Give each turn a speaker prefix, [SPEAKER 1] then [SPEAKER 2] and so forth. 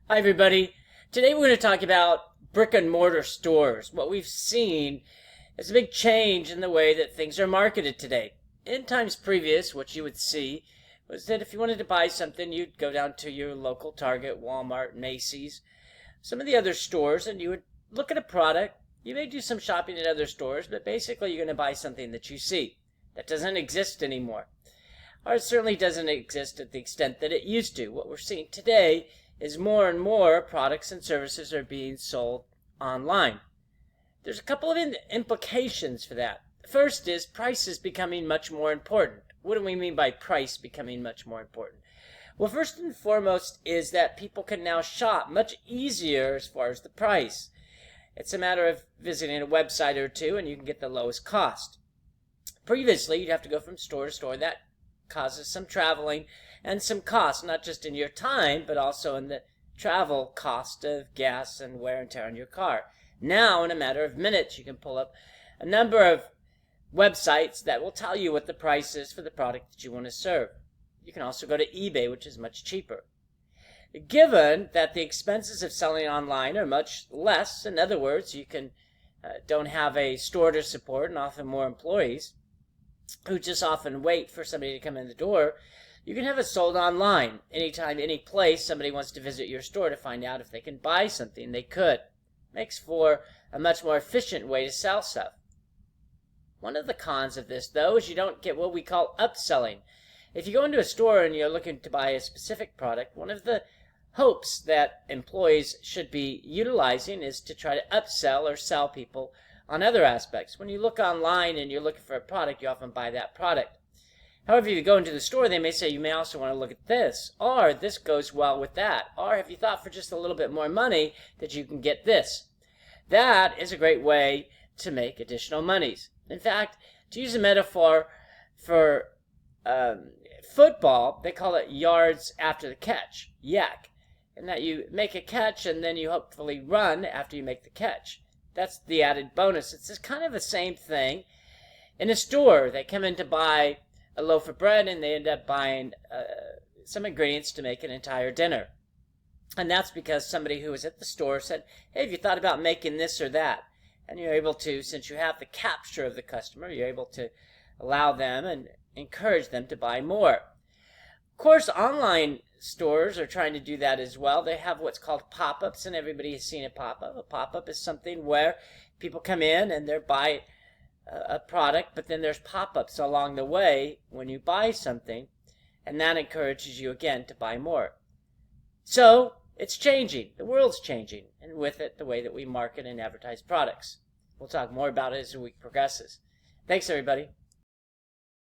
[SPEAKER 1] Hi everybody. Today we're going to talk about brick and mortar stores. What we've seen is a big change in the way that things are marketed today. In times previous, what you would see was that if you wanted to buy something, you'd go down to your local Target, Walmart, Macy's, some of the other stores, and you would look at a product. You may do some shopping at other stores, but basically you're going to buy something that you see. That doesn't exist anymore. Or it certainly doesn't exist at the extent that it used to. What we're seeing today is more and more products and services are being sold online. There's a couple of implications for that. First is price is becoming much more important. What do we mean by price becoming much more important? Well, first and foremost is that people can now shop much easier as far as the price. It's a matter of visiting a website or two and you can get the lowest cost. Previously, you'd have to go from store to store. That causes some traveling and some cost, not just in your time, but also in the travel cost of gas and wear and tear on your car. Now, in a matter of minutes, you can pull up a number of websites that will tell you what the price is for the product that you want to serve. You can also go to eBay, which is much cheaper. Given that the expenses of selling online are much less, in other words, you don't have a store to support and often more employees who just often wait for somebody to come in the door, you can have it sold online. Anytime, any place somebody wants to visit your store to find out if they can buy something, they could. Makes for a much more efficient way to sell stuff. One of the cons of this, though, is you don't get what we call upselling. If you go into a store and you're looking to buy a specific product, one of the hopes that employees should be utilizing is to try to upsell or sell people on other aspects. When you look online and you're looking for a product, you often buy that product. However, if you go into the store, they may say you may also want to look at this, or this goes well with that, or have you thought for just a little bit more money that you can get this? That is a great way to make additional monies. In fact, to use a metaphor for football, they call it yards after the catch, yak, and that you make a catch and then you hopefully run after you make the catch. That's the added bonus. It's just kind of the same thing. In a store, they come in to buy a loaf of bread and they end up buying some ingredients to make an entire dinner. And that's because somebody who was at the store said, hey, have you thought about making this or that? And you're able to, since you have the capture of the customer, you're able to allow them and encourage them to buy more. Of course, online stores are trying to do that as well. They have what's called pop-ups, and everybody has seen a pop-up. A pop-up is something where people come in and they buy a product, but then there's pop-ups along the way when you buy something, and that encourages you again to buy more. So it's changing. The world's changing, and with it, the way that we market and advertise products. We'll talk more about it as the week progresses. Thanks, everybody.